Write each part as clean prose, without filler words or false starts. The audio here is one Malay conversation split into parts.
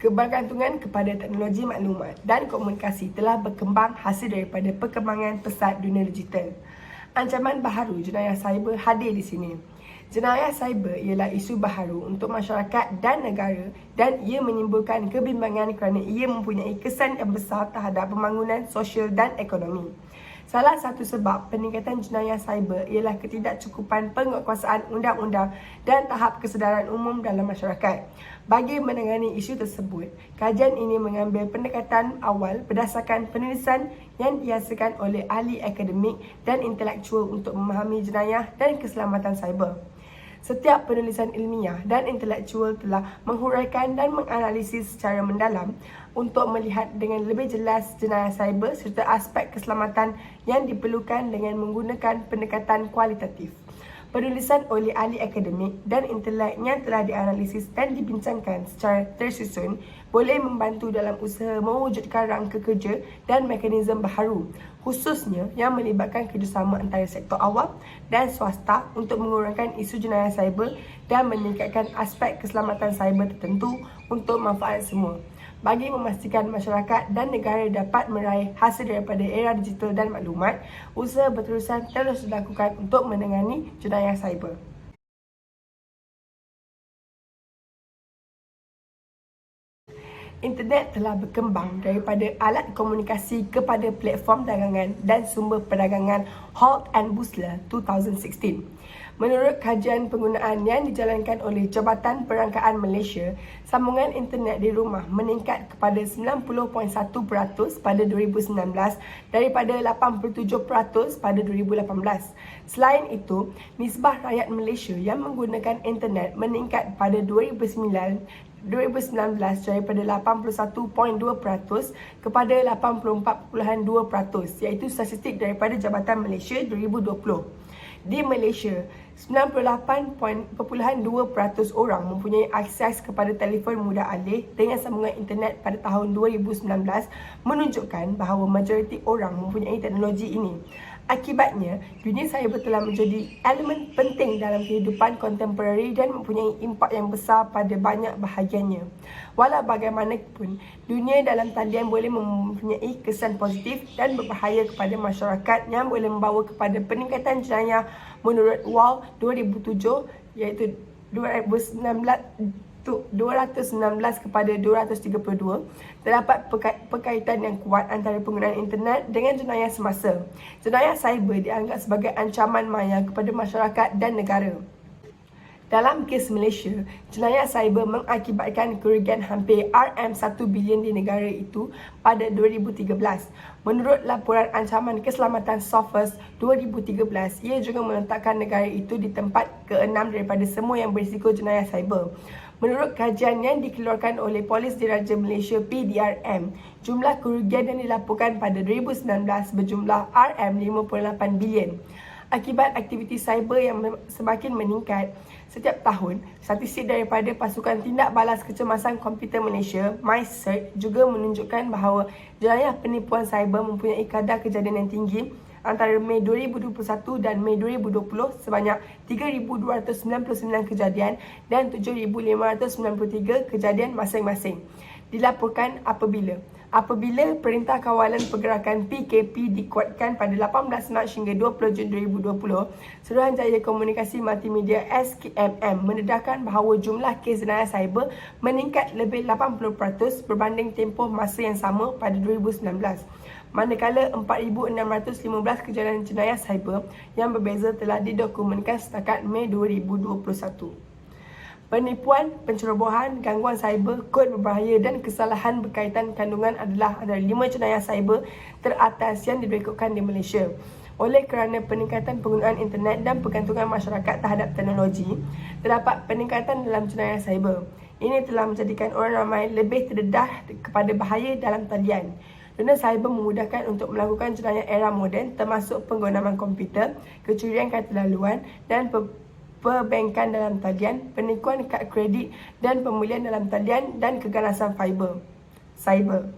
Kebergantungan kepada teknologi maklumat dan komunikasi telah berkembang hasil daripada perkembangan pesat dunia digital. Ancaman baharu jenayah cyber hadir di sini. Jenayah cyber ialah isu baharu untuk masyarakat dan negara dan ia menimbulkan kebimbangan kerana ia mempunyai kesan yang besar terhadap pembangunan sosial dan ekonomi. Salah satu sebab peningkatan jenayah cyber ialah ketidakcukupan penguatkuasaan undang-undang dan tahap kesedaran umum dalam masyarakat. Bagi menangani isu tersebut, kajian ini mengambil pendekatan awal berdasarkan penulisan yang dihasilkan oleh ahli akademik dan intelektual untuk memahami jenayah dan keselamatan cyber. Setiap penulisan ilmiah dan intelektual telah menghuraikan dan menganalisis secara mendalam untuk melihat dengan lebih jelas jenayah cyber serta aspek keselamatan yang diperlukan dengan menggunakan pendekatan kualitatif. Penulisan oleh ahli akademik dan intelek yang telah dianalisis dan dibincangkan secara tersusun boleh membantu dalam usaha mewujudkan rangka kerja dan mekanisme baharu, khususnya yang melibatkan kerjasama antara sektor awam dan swasta untuk mengurangkan isu jenayah cyber dan meningkatkan aspek keselamatan cyber tertentu untuk manfaat semua. Bagi memastikan masyarakat dan negara dapat meraih hasil daripada era digital dan maklumat, usaha berterusan terus dilakukan untuk menangani jenayah cyber. Internet telah berkembang daripada alat komunikasi kepada platform dagangan dan sumber perdagangan Holt and Busler 2016. Menurut kajian penggunaan yang dijalankan oleh Jabatan Perangkaan Malaysia, sambungan internet di rumah meningkat kepada 90.1% pada 2019 daripada 87% pada 2018. Selain itu, nisbah rakyat Malaysia yang menggunakan internet meningkat pada 2019 daripada 81.2% kepada 84.2%, iaitu statistik daripada Jabatan Malaysia 2020. Di Malaysia, 98.2% orang mempunyai akses kepada telefon mudah alih dengan sambungan internet pada tahun 2019, menunjukkan bahawa majoriti orang mempunyai teknologi ini. Akibatnya, dunia cyber telah menjadi elemen penting dalam kehidupan kontemporari dan mempunyai impak yang besar pada banyak bahagiannya. Walau bagaimanapun, dunia dalam talian boleh mempunyai kesan positif dan berbahaya kepada masyarakat yang boleh membawa kepada peningkatan jenayah menurut WAL 2007, iaitu 219 kepada 232, terdapat perkaitan yang kuat antara penggunaan internet dengan jenayah semasa. Jenayah cyber dianggap sebagai ancaman maya kepada masyarakat dan negara. Dalam kes Malaysia, jenayah cyber mengakibatkan kerugian hampir RM1 bilion di negara itu pada 2013. Menurut laporan ancaman keselamatan Sophos 2013, ia juga meletakkan negara itu di tempat ke-6 daripada semua yang berisiko jenayah cyber. Menurut kajian yang dikeluarkan oleh Polis Diraja Malaysia PDRM, jumlah kerugian yang dilaporkan pada 2019 berjumlah RM58 bilion. Akibat aktiviti cyber yang semakin meningkat setiap tahun, statistik daripada Pasukan Tindak Balas Kecemasan Komputer Malaysia, MyCert, juga menunjukkan bahawa jenayah penipuan cyber mempunyai kadar kejadian yang tinggi antara Mei 2021 dan Mei 2020 sebanyak 3,299 kejadian dan 7,593 kejadian masing-masing. Dilaporkan apabila Perintah Kawalan Pergerakan PKP dikuatkan pada 18 Mac hingga 20 Jun 2020, Suruhanjaya Komunikasi Multimedia SKMM mendedahkan bahawa jumlah kes jenayah cyber meningkat lebih 80% berbanding tempoh masa yang sama pada 2019. Manakala 4,615 kejadian jenayah cyber yang berbeza telah didokumentkan setakat Mei 2021. Penipuan, pencerobohan, gangguan cyber, kod berbahaya dan kesalahan berkaitan kandungan adalah antara 5 jenayah cyber teratas yang direkodkan di Malaysia. Oleh kerana peningkatan penggunaan internet dan pergantungan masyarakat terhadap teknologi, terdapat peningkatan dalam jenayah cyber. Ini telah menjadikan orang ramai lebih terdedah kepada bahaya dalam talian. Dunia cyber memudahkan untuk melakukan jenayah era moden termasuk penggunaan komputer, kecurian kad laluan dan perbankan dalam talian, penipuan kad kredit dan pemulihan dalam talian dan keganasan cyber.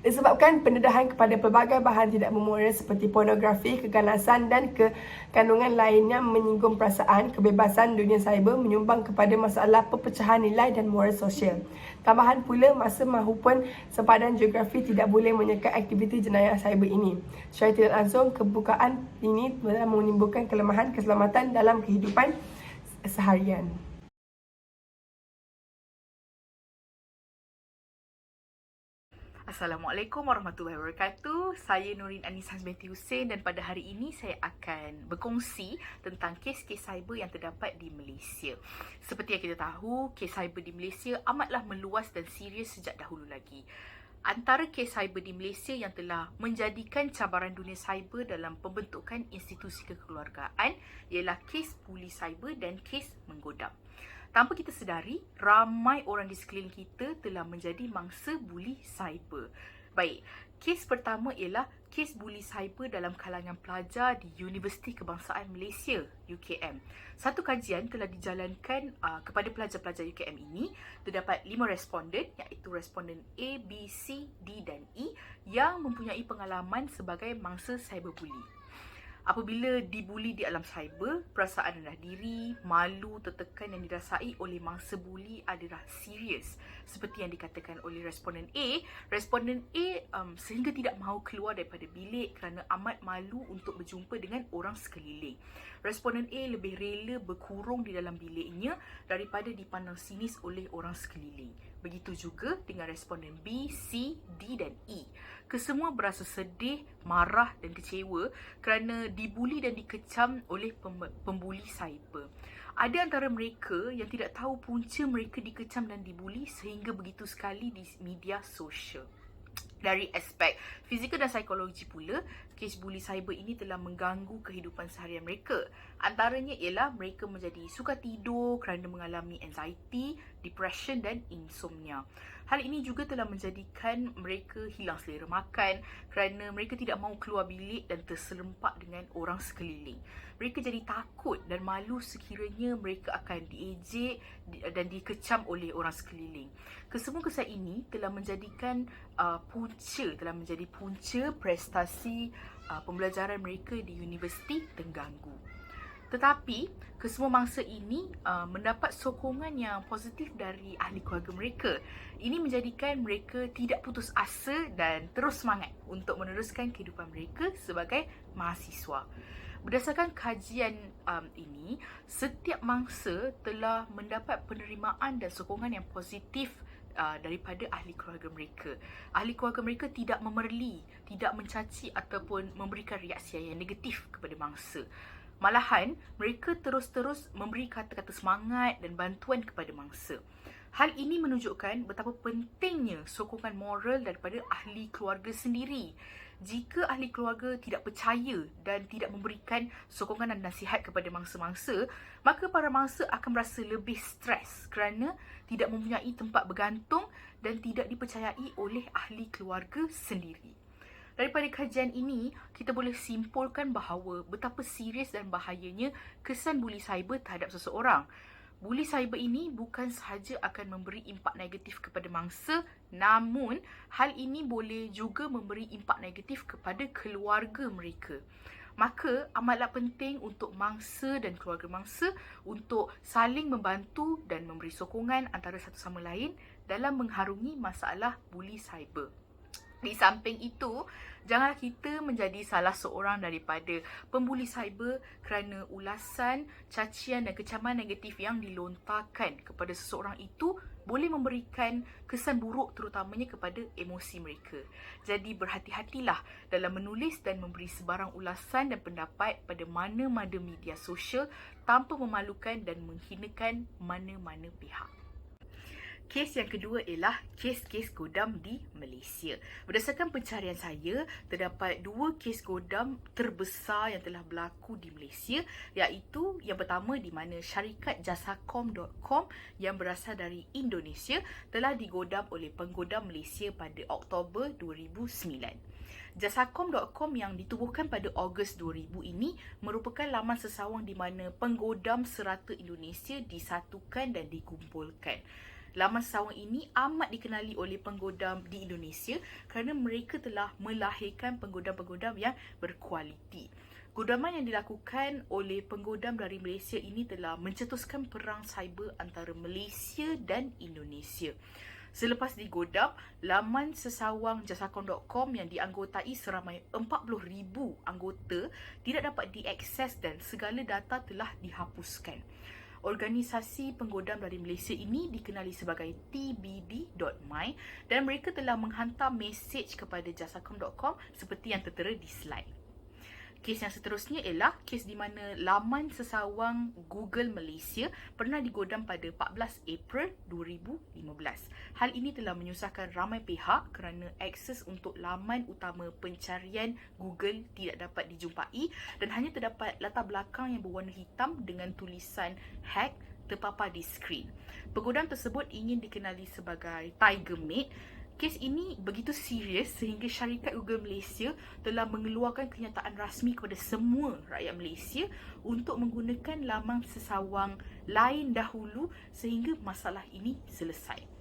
Disebabkan pendedahan kepada pelbagai bahan tidak bermoral seperti pornografi, keganasan dan kekandungan lainnya menyinggung perasaan, kebebasan dunia cyber menyumbang kepada masalah perpecahan nilai dan moral sosial. Tambahan pula, masa mahupun sempadan geografi tidak boleh menyekat aktiviti jenayah cyber ini. Secara tidak langsung, kebukaan ini telah menimbulkan kelemahan keselamatan dalam kehidupan seharian. Assalamualaikum warahmatullahi wabarakatuh. Saya Nurin Anisa binti Hussein dan pada hari ini saya akan berkongsi tentang kes-kes cyber yang terdapat di Malaysia. Seperti yang kita tahu, kes cyber di Malaysia amatlah meluas dan serius sejak dahulu lagi. Antara kes cyber di Malaysia yang telah menjadikan cabaran dunia cyber dalam pembentukan institusi kekeluargaan ialah kes buli cyber dan kes menggodam. Tanpa kita sedari, ramai orang di sekeliling kita telah menjadi mangsa buli cyber. Baik, kes pertama ialah kes buli cyber dalam kalangan pelajar di Universiti Kebangsaan Malaysia, UKM. Satu kajian telah dijalankan kepada pelajar-pelajar UKM ini. Terdapat 5 responden, iaitu responden A, B, C, D dan E yang mempunyai pengalaman sebagai mangsa cyberbuli. Apabila dibuli di alam cyber, perasaan rendah diri, malu, tertekan yang dirasai oleh mangsa buli adalah serius. Seperti yang dikatakan oleh responden A, sehingga tidak mahu keluar daripada bilik kerana amat malu untuk berjumpa dengan orang sekeliling. Responden A lebih rela berkurung di dalam biliknya daripada dipandang sinis oleh orang sekeliling. Begitu juga dengan responden B, C, D dan E. Kesemua berasa sedih, marah dan kecewa kerana dibuli dan dikecam oleh pembuli cyber. Ada antara mereka yang tidak tahu punca mereka dikecam dan dibuli sehingga begitu sekali di media sosial. Dari aspek fizikal dan psikologi pula, kes buli cyber ini telah mengganggu kehidupan seharian mereka. Antaranya ialah mereka menjadi sukar tidur kerana mengalami anxiety, depression dan insomnia. Hal ini juga telah menjadikan mereka hilang selera makan kerana mereka tidak mahu keluar bilik dan terserempak dengan orang sekeliling. Mereka jadi takut dan malu sekiranya mereka akan diejek dan dikecam oleh orang sekeliling. Kesemua kesan ini telah menjadikan menjadi punca prestasi pembelajaran mereka di universiti terganggu. Tetapi, kesemua mangsa ini mendapat sokongan yang positif dari ahli keluarga mereka. Ini menjadikan mereka tidak putus asa dan terus semangat untuk meneruskan kehidupan mereka sebagai mahasiswa. Berdasarkan kajian ini, setiap mangsa telah mendapat penerimaan dan sokongan yang positif daripada ahli keluarga mereka. Ahli keluarga mereka tidak memerli, tidak mencaci ataupun memberikan reaksi yang negatif kepada mangsa. Malahan, mereka terus-terus memberi kata-kata semangat dan bantuan kepada mangsa. Hal ini menunjukkan betapa pentingnya sokongan moral daripada ahli keluarga sendiri. Jika ahli keluarga tidak percaya dan tidak memberikan sokongan dan nasihat kepada mangsa-mangsa, maka para mangsa akan merasa lebih stres kerana tidak mempunyai tempat bergantung dan tidak dipercayai oleh ahli keluarga sendiri. Daripada kajian ini, kita boleh simpulkan bahawa betapa serius dan bahayanya kesan buli cyber terhadap seseorang. Buli cyber ini bukan sahaja akan memberi impak negatif kepada mangsa, namun hal ini boleh juga memberi impak negatif kepada keluarga mereka. Maka amatlah penting untuk mangsa dan keluarga mangsa untuk saling membantu dan memberi sokongan antara satu sama lain dalam mengharungi masalah buli cyber. Di samping itu, janganlah kita menjadi salah seorang daripada pembuli cyber kerana ulasan, cacian dan kecaman negatif yang dilontarkan kepada seseorang itu boleh memberikan kesan buruk terutamanya kepada emosi mereka. Jadi berhati-hatilah dalam menulis dan memberi sebarang ulasan dan pendapat pada mana-mana media sosial tanpa memalukan dan menghinakan mana-mana pihak. Kes yang kedua ialah kes-kes godam di Malaysia. Berdasarkan pencarian saya, terdapat 2 kes godam terbesar yang telah berlaku di Malaysia, iaitu yang pertama di mana syarikat Jasacom.com yang berasal dari Indonesia telah digodam oleh penggodam Malaysia pada Oktober 2009. Jasacom.com yang ditubuhkan pada Ogos 2000 ini merupakan laman sesawang di mana penggodam serata Indonesia disatukan dan dikumpulkan. Laman sesawang ini amat dikenali oleh penggodam di Indonesia kerana mereka telah melahirkan penggodam-penggodam yang berkualiti. Godaman yang dilakukan oleh penggodam dari Malaysia ini telah mencetuskan perang cyber antara Malaysia dan Indonesia. Selepas digodam, laman sesawang jasakon.com yang dianggotai seramai 40,000 anggota tidak dapat diakses dan segala data telah dihapuskan. Organisasi penggodam dari Malaysia ini dikenali sebagai TBD.my dan mereka telah menghantar mesej kepada jasakon.com seperti yang tertera di slide. Kes yang seterusnya ialah kes di mana laman sesawang Google Malaysia pernah digodam pada 14 April 2015. Hal ini telah menyusahkan ramai pihak kerana akses untuk laman utama pencarian Google tidak dapat dijumpai dan hanya terdapat latar belakang yang berwarna hitam dengan tulisan hack terpapar di skrin. Penggodam tersebut ingin dikenali sebagai Tiger Maid. Kes ini begitu serius sehingga syarikat Google Malaysia telah mengeluarkan kenyataan rasmi kepada semua rakyat Malaysia untuk menggunakan laman sesawang lain dahulu sehingga masalah ini selesai.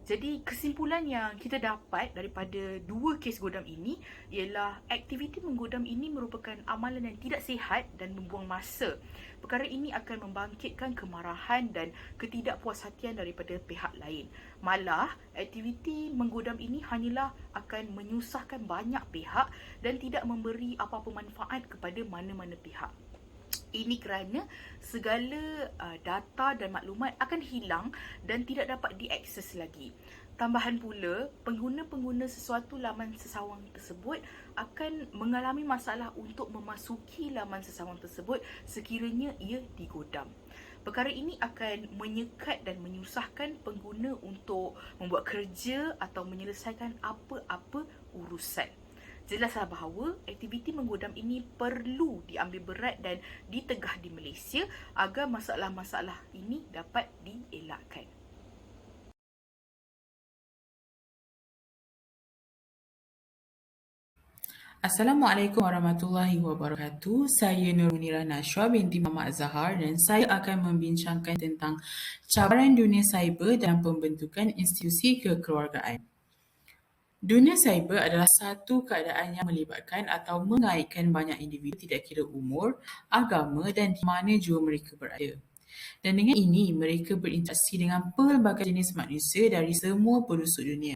Jadi kesimpulan yang kita dapat daripada dua kes godam ini ialah aktiviti menggodam ini merupakan amalan yang tidak sihat dan membuang masa. Perkara ini akan membangkitkan kemarahan dan ketidakpuashatian daripada pihak lain. Malah, aktiviti menggodam ini hanyalah akan menyusahkan banyak pihak dan tidak memberi apa-apa manfaat kepada mana-mana pihak. Ini kerana segala data dan maklumat akan hilang dan tidak dapat diakses lagi. Tambahan pula, pengguna-pengguna sesuatu laman sesawang tersebut akan mengalami masalah untuk memasuki laman sesawang tersebut sekiranya ia digodam. Perkara ini akan menyekat dan menyusahkan pengguna untuk membuat kerja atau menyelesaikan apa-apa urusan. Jelaslah bahawa aktiviti menggodam ini perlu diambil berat dan ditegah di Malaysia agar masalah-masalah ini dapat dielakkan. Assalamualaikum warahmatullahi wabarakatuh. Saya Nur Munirah Nashwa binti Muhammad Zahar dan saya akan membincangkan tentang cabaran dunia cyber dalam pembentukan institusi kekeluargaan. Dunia cyber adalah satu keadaan yang melibatkan atau mengaitkan banyak individu tidak kira umur, agama dan di mana jua mereka berada. Dan dengan ini, mereka berinteraksi dengan pelbagai jenis manusia dari semua pelosok dunia.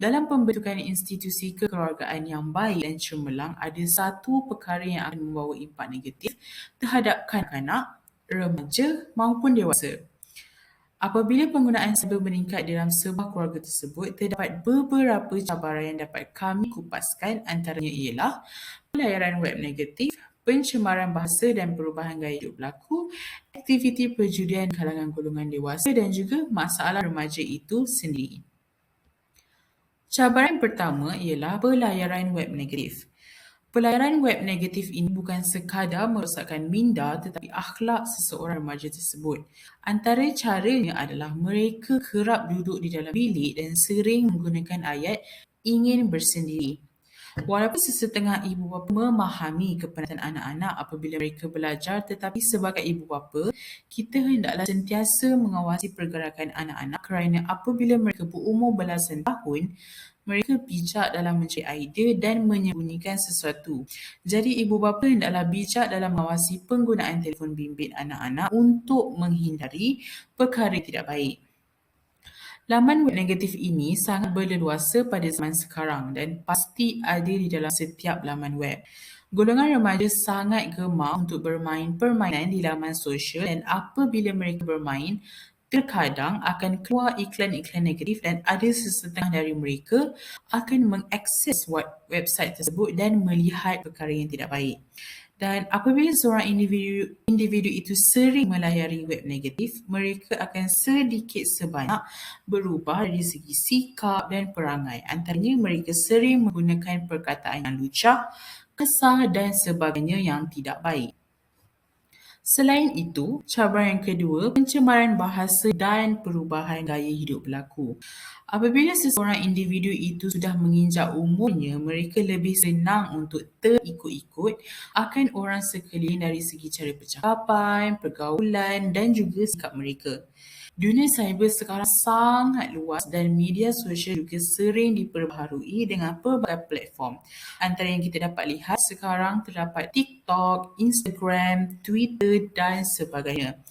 Dalam pembentukan institusi kekeluargaan yang baik dan cemerlang, ada satu perkara yang akan membawa impak negatif terhadap kanak-kanak, remaja maupun dewasa. Apabila penggunaan cyber meningkat dalam sebuah keluarga tersebut, terdapat beberapa cabaran yang dapat kami kupaskan, antaranya ialah pelayaran web negatif, pencemaran bahasa dan perubahan gaya hidup berlaku, aktiviti perjudian di kalangan golongan dewasa dan juga masalah remaja itu sendiri. Cabaran pertama ialah pelayaran web negatif. Pelayaran web negatif ini bukan sekadar merosakkan minda tetapi akhlak seseorang remaja tersebut. Antara caranya adalah mereka kerap duduk di dalam bilik dan sering menggunakan ayat ingin bersendiri. Walaupun sesetengah ibu bapa memahami kepenatan anak-anak apabila mereka belajar, tetapi sebagai ibu bapa, kita hendaklah sentiasa mengawasi pergerakan anak-anak kerana apabila mereka berumur belasan tahun, mereka bijak dalam mencari idea dan menyembunyikan sesuatu. Jadi ibu bapa hendaklah bijak dalam mengawasi penggunaan telefon bimbit anak-anak untuk menghindari perkara yang tidak baik. Laman web negatif ini sangat berleluasa pada zaman sekarang dan pasti ada di dalam setiap laman web. Golongan remaja sangat gemar untuk bermain permainan di laman sosial dan apabila mereka bermain, terkadang akan keluar iklan-iklan negatif dan ada sesetengah dari mereka akan mengakses website tersebut dan melihat perkara yang tidak baik. Dan apabila seorang individu itu sering melayari web negatif, mereka akan sedikit sebanyak berubah dari segi sikap dan perangai. Antaranya mereka sering menggunakan perkataan yang lucah, kasar dan sebagainya yang tidak baik. Selain itu, cabaran yang kedua, pencemaran bahasa dan perubahan gaya hidup berlaku. Apabila seseorang individu itu sudah menginjak umurnya, mereka lebih senang untuk terikut-ikut akan orang sekeliling dari segi cara percakapan, pergaulan dan juga sikap mereka. Dunia cyber sekarang sangat luas dan media sosial juga sering diperbaharui dengan pelbagai platform. Antara yang kita dapat lihat sekarang terdapat TikTok, Instagram, Twitter dan sebagainya.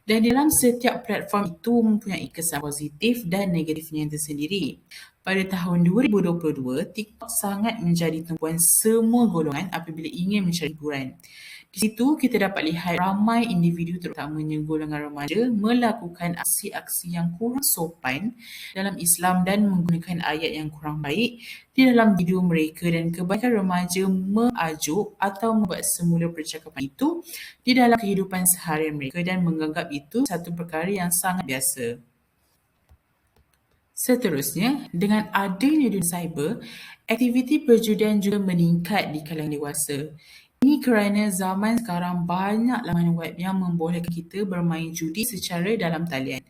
Dan dalam setiap platform itu mempunyai kesan positif dan negatifnya tersendiri. Pada tahun 2022, TikTok sangat menjadi tumpuan semua golongan apabila ingin mencari hiburan. Di situ kita dapat lihat ramai individu terutamanya golongan remaja melakukan aksi-aksi yang kurang sopan dalam Islam dan menggunakan ayat yang kurang baik di dalam video mereka, dan kebanyakan remaja mengajuk atau membuat semula percakapan itu di dalam kehidupan seharian mereka dan menganggap itu satu perkara yang sangat biasa. Seterusnya, dengan adanya dunia cyber, aktiviti perjudian juga meningkat di kalangan dewasa. Ini kerana zaman sekarang banyak laman web yang membolehkan kita bermain judi secara dalam talian.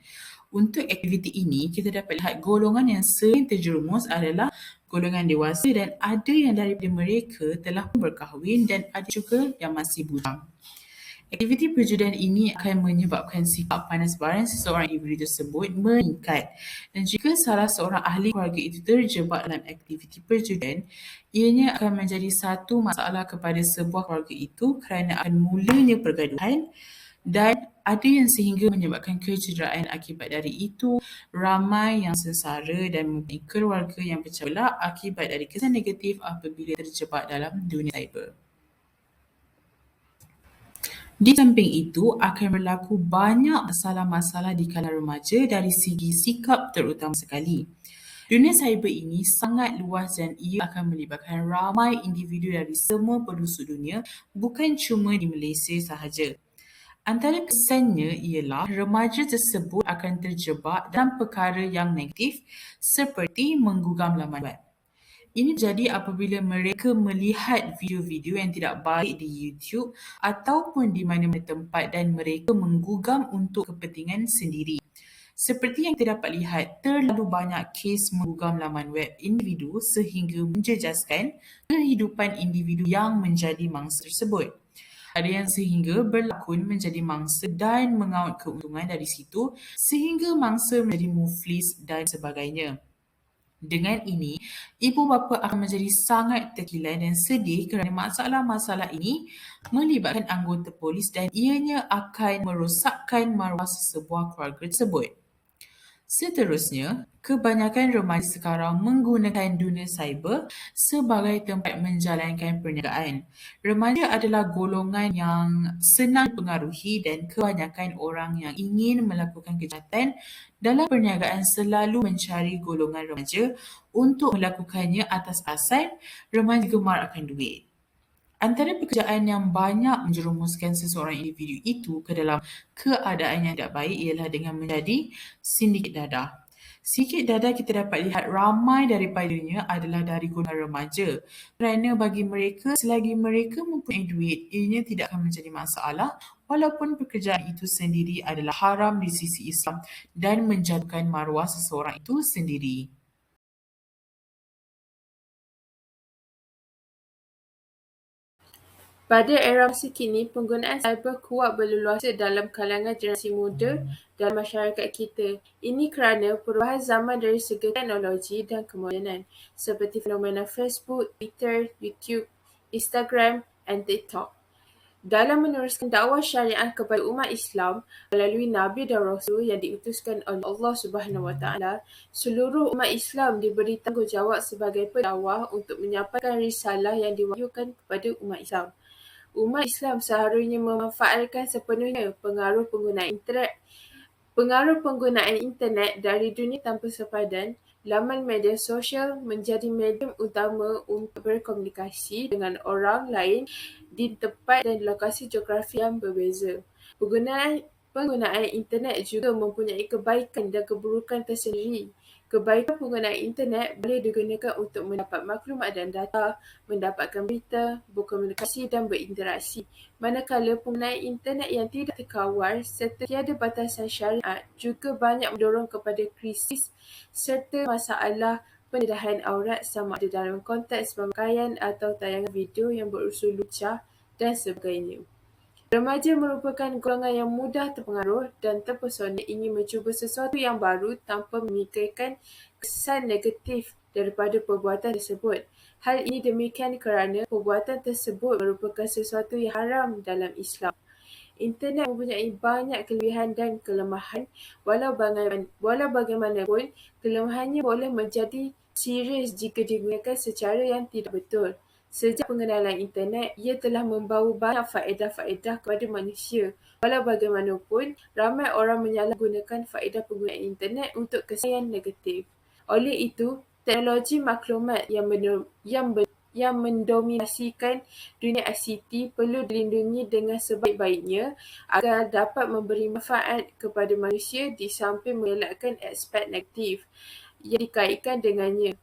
Untuk aktiviti ini, kita dapat lihat golongan yang sering terjerumus adalah golongan dewasa, dan ada yang daripada mereka telah pun berkahwin dan ada juga yang masih bujang. Aktiviti perjudian ini akan menyebabkan sikap panas baran seseorang individu tersebut meningkat, dan jika salah seorang ahli keluarga itu terjebak dalam aktiviti perjudian, ianya akan menjadi satu masalah kepada sebuah keluarga itu kerana akan mulanya pergaduhan dan ada yang sehingga menyebabkan kecederaan akibat dari itu. Ramai yang sengsara dan mempunyai keluarga yang pecah belah akibat dari kesan negatif apabila terjebak dalam dunia cyber. Di samping itu, akan berlaku banyak masalah-masalah di kalangan remaja dari segi sikap terutama sekali. Dunia cyber ini sangat luas dan ia akan melibatkan ramai individu dari semua penjuru dunia, bukan cuma di Malaysia sahaja. Antara kesannya ialah remaja tersebut akan terjebak dalam perkara yang negatif seperti menggugam laman web. Ini jadi apabila mereka melihat video-video yang tidak baik di YouTube ataupun di mana-mana tempat dan mereka menggugam untuk kepentingan sendiri. Seperti yang kita dapat lihat, terlalu banyak kes menggugam laman web individu sehingga menjejaskan kehidupan individu yang menjadi mangsa tersebut. Ada yang sehingga berlakon menjadi mangsa dan mengaut keuntungan dari situ sehingga mangsa menjadi muflis dan sebagainya. Dengan ini, ibu bapa akan menjadi sangat terkilan dan sedih kerana masalah-masalah ini melibatkan anggota polis dan ianya akan merosakkan maruah sesebuah keluarga tersebut. Seterusnya, kebanyakan remaja sekarang menggunakan dunia cyber sebagai tempat menjalankan perniagaan. Remaja adalah golongan yang senang dipengaruhi dan kebanyakan orang yang ingin melakukan kejahatan dalam perniagaan selalu mencari golongan remaja untuk melakukannya atas alasan remaja gemar akan duit. Antara pekerjaan yang banyak menjerumuskan seseorang individu itu ke dalam keadaan yang tidak baik ialah dengan menjadi sindiket dadah. Sindiket dadah kita dapat lihat ramai daripadanya adalah dari golongan remaja, kerana bagi mereka selagi mereka mempunyai duit, ianya tidak akan menjadi masalah walaupun pekerjaan itu sendiri adalah haram di sisi Islam dan menjatuhkan maruah seseorang itu sendiri. Pada era masa kini, penggunaan cyber kuat berleluasa dalam kalangan generasi muda dan masyarakat kita. Ini kerana perubahan zaman dari segi teknologi dan kemodenan, seperti fenomena Facebook, Twitter, YouTube, Instagram dan TikTok. Dalam meneruskan dakwah syariah kepada umat Islam melalui Nabi dan Rasul yang diutuskan oleh Allah Subhanahu Wa Taala, seluruh umat Islam diberi tanggungjawab sebagai pendakwah untuk menyampaikan risalah yang diwahyukan kepada umat Islam. Umat Islam seharusnya memanfaatkan sepenuhnya pengaruh penggunaan internet dari dunia tanpa sepadan. Laman media sosial menjadi medium utama untuk berkomunikasi dengan orang lain di tempat dan lokasi geografi yang berbeza. Penggunaan internet juga mempunyai kebaikan dan keburukan tersendiri. Kebaikan penggunaan internet boleh digunakan untuk mendapat maklumat dan data, mendapatkan berita, berkomunikasi dan berinteraksi. Manakala penggunaan internet yang tidak terkawal serta tiada batasan syariat juga banyak mendorong kepada krisis serta masalah pendedahan aurat sama ada dalam konteks pemakaian atau tayangan video yang berunsur lucah dan sebagainya. Remaja merupakan golongan yang mudah terpengaruh dan terpesona ingin mencuba sesuatu yang baru tanpa memikirkan kesan negatif daripada perbuatan tersebut. Hal ini demikian kerana perbuatan tersebut merupakan sesuatu yang haram dalam Islam. Internet mempunyai banyak kelebihan dan kelemahan. Walau bagaimanapun, kelemahannya boleh menjadi serius jika digunakan secara yang tidak betul. Sejak pengenalan internet, ia telah membawa banyak faedah-faedah kepada manusia. Walau bagaimanapun, ramai orang menyalahgunakan faedah penggunaan internet untuk kesan yang negatif. Oleh itu, teknologi maklumat yang mendominasikan dunia ICT perlu dilindungi dengan sebaik-baiknya agar dapat memberi manfaat kepada manusia di samping mengelakkan aspek negatif yang dikaitkan dengannya.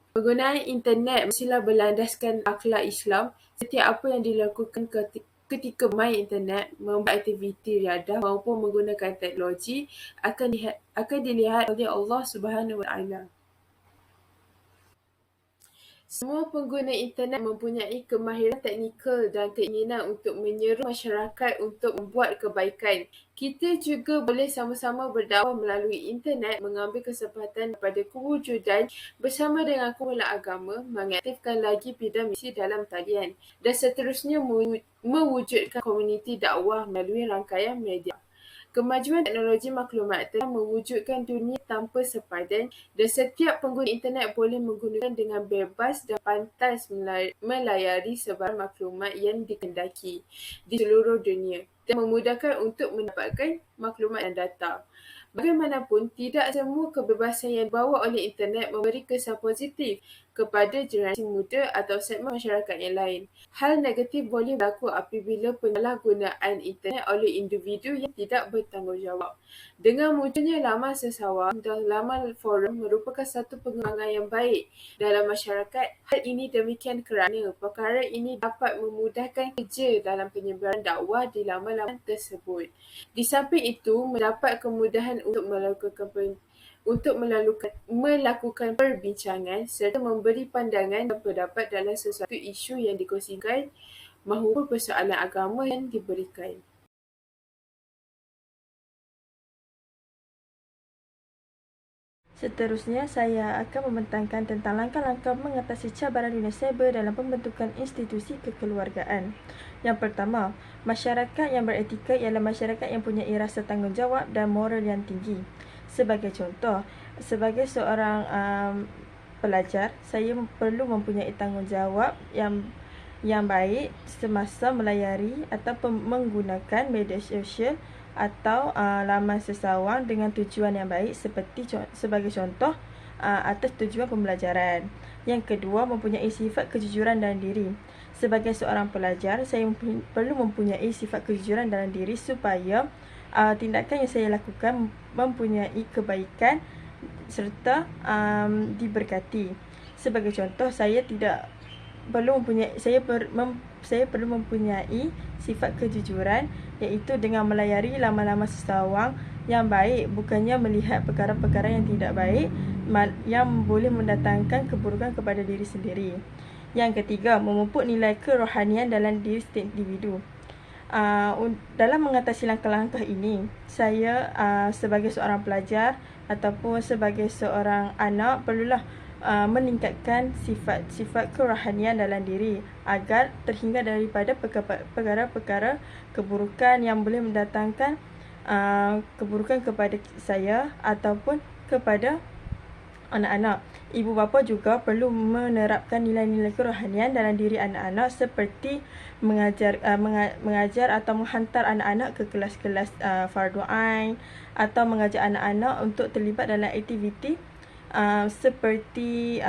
Penggunaan internet mestilah berlandaskan akhlak Islam. Setiap apa yang dilakukan ketika bermain internet, membuat aktiviti riadah maupun menggunakan teknologi akan dilihat oleh Allah Subhanahu Wa Taala. Semua pengguna internet mempunyai kemahiran teknikal dan keinginan untuk menyeru masyarakat untuk membuat kebaikan. Kita juga boleh sama-sama berdakwah melalui internet, mengambil kesempatan daripada kewujudan bersama dengan kumpulan agama, mengaktifkan lagi bidang misi dalam talian dan seterusnya mewujudkan komuniti dakwah melalui rangkaian media. Kemajuan teknologi maklumat telah mewujudkan dunia tanpa sepadan dan setiap pengguna internet boleh menggunakan dengan bebas dan pantas melayari sebarang maklumat yang dikehendaki di seluruh dunia dan memudahkan untuk mendapatkan maklumat dan data. Bagaimanapun, tidak semua kebebasan yang dibawa oleh internet memberi kesan positif kepada generasi muda atau segmen masyarakat yang lain. Hal negatif boleh berlaku apabila penyalahgunaan internet oleh individu yang tidak bertanggungjawab. Dengan munculnya laman sesawang dan laman forum merupakan satu pengembangan yang baik dalam masyarakat. Hal ini demikian kerana perkara ini dapat memudahkan kerja dalam penyebaran dakwah di laman-laman tersebut. Di samping itu, mendapat kemudahan untuk melakukan perbincangan serta memberi pandangan dan pendapat dalam sesuatu isu yang dikongsikan maupun persoalan agama yang diberikan. Seterusnya, saya akan membentangkan tentang langkah-langkah mengatasi cabaran dunia cyber dalam pembentukan institusi kekeluargaan. Yang pertama, masyarakat yang beretika ialah masyarakat yang mempunyai rasa tanggungjawab dan moral yang tinggi. Sebagai contoh, sebagai seorang pelajar, saya perlu mempunyai tanggungjawab yang baik semasa melayari atau menggunakan media sosial atau laman sesawang dengan tujuan yang baik sebagai contoh atas tujuan pembelajaran. Yang kedua, mempunyai sifat kejujuran dalam diri. Sebagai seorang pelajar, saya perlu mempunyai sifat kejujuran dalam diri supaya tindakan yang saya lakukan mempunyai kebaikan serta diberkati. Sebagai contoh, saya perlu mempunyai sifat kejujuran, iaitu dengan melayari laman-laman sesawang yang baik, bukannya melihat perkara-perkara yang tidak baik yang boleh mendatangkan keburukan kepada diri sendiri. Yang ketiga, memupuk nilai kerohanian dalam diri setiap individu. Dalam mengatasi langkah-langkah ini, saya sebagai seorang pelajar ataupun sebagai seorang anak perlulah meningkatkan sifat kerohanian dalam diri agar terhindar daripada perkara-perkara keburukan yang boleh mendatangkan keburukan kepada saya ataupun kepada anak-anak. Ibu bapa juga perlu menerapkan nilai-nilai kerohanian dalam diri anak-anak seperti mengajar atau menghantar anak-anak ke kelas-kelas fardu ain atau mengajak anak-anak untuk terlibat dalam aktiviti seperti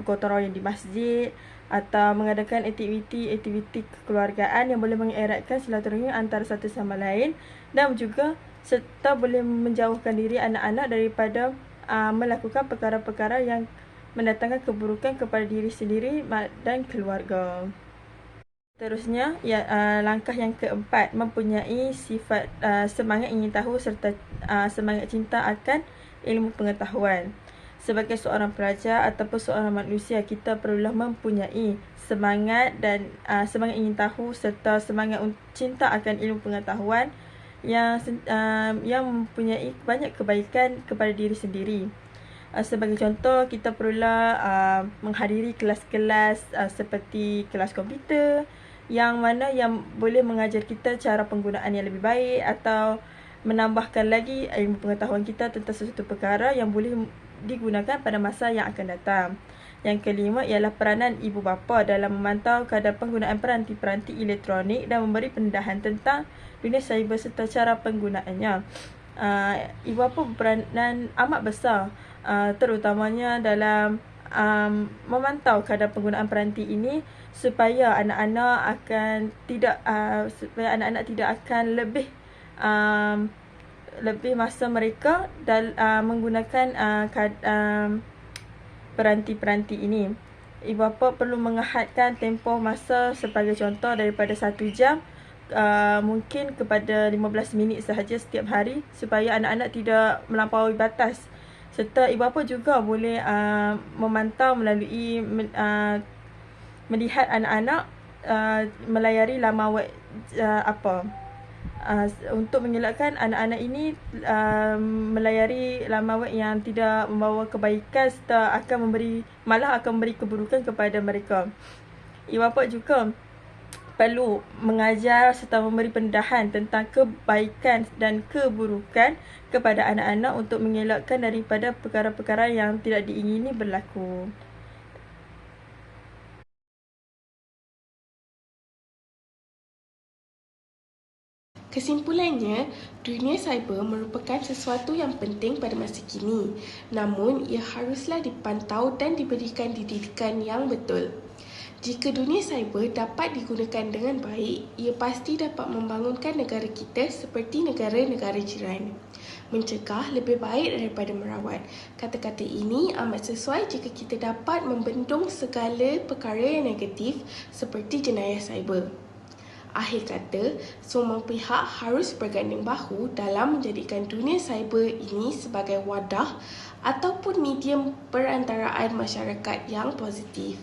gotong royong di masjid atau mengadakan aktiviti kekeluargaan yang boleh mengeratkan silaturahmi antara satu sama lain dan juga serta boleh menjauhkan diri anak-anak daripada melakukan perkara-perkara yang mendatangkan keburukan kepada diri sendiri dan keluarga. Seterusnya, langkah yang keempat, mempunyai sifat semangat ingin tahu serta semangat cinta akan ilmu pengetahuan. Sebagai seorang pelajar ataupun seorang manusia, kita perlulah mempunyai semangat dan semangat ingin tahu serta semangat cinta akan ilmu pengetahuan yang mempunyai banyak kebaikan kepada diri sendiri. Sebagai contoh, kita perlulah menghadiri kelas-kelas seperti kelas komputer yang mana yang boleh mengajar kita cara penggunaan yang lebih baik atau menambahkan lagi ilmu pengetahuan kita tentang sesuatu perkara yang boleh digunakan pada masa yang akan datang. Yang kelima ialah peranan ibu bapa dalam memantau kadar penggunaan peranti-peranti elektronik dan memberi pendedahan tentang dunia cyber serta cara penggunaannya. Ibu bapa berperanan amat besar, terutamanya dalam memantau kadar penggunaan peranti ini supaya anak-anak tidak akan lebih masa mereka menggunakan peranti-peranti ini. Ibu bapa perlu menghadkan tempoh masa sebagai contoh daripada 1 jam mungkin kepada 15 minit sahaja setiap hari supaya anak-anak tidak melampaui batas. Serta ibu bapa juga boleh memantau melalui melihat anak-anak melayari laman web untuk mengelakkan anak-anak ini melayari laman web yang tidak membawa kebaikan serta malah akan memberi keburukan kepada mereka. Ibu bapa juga perlu mengajar serta memberi pendedahan tentang kebaikan dan keburukan kepada anak-anak untuk mengelakkan daripada perkara-perkara yang tidak diingini berlaku. Kesimpulannya, dunia cyber merupakan sesuatu yang penting pada masa kini. Namun, ia haruslah dipantau dan diberikan didikan yang betul. Jika dunia cyber dapat digunakan dengan baik, ia pasti dapat membangunkan negara kita seperti negara-negara jiran. Mencegah lebih baik daripada merawat. Kata-kata ini amat sesuai jika kita dapat membendung segala perkara yang negatif seperti jenayah cyber. Akhir kata, semua pihak harus berganding bahu dalam menjadikan dunia cyber ini sebagai wadah ataupun medium perantaraan masyarakat yang positif.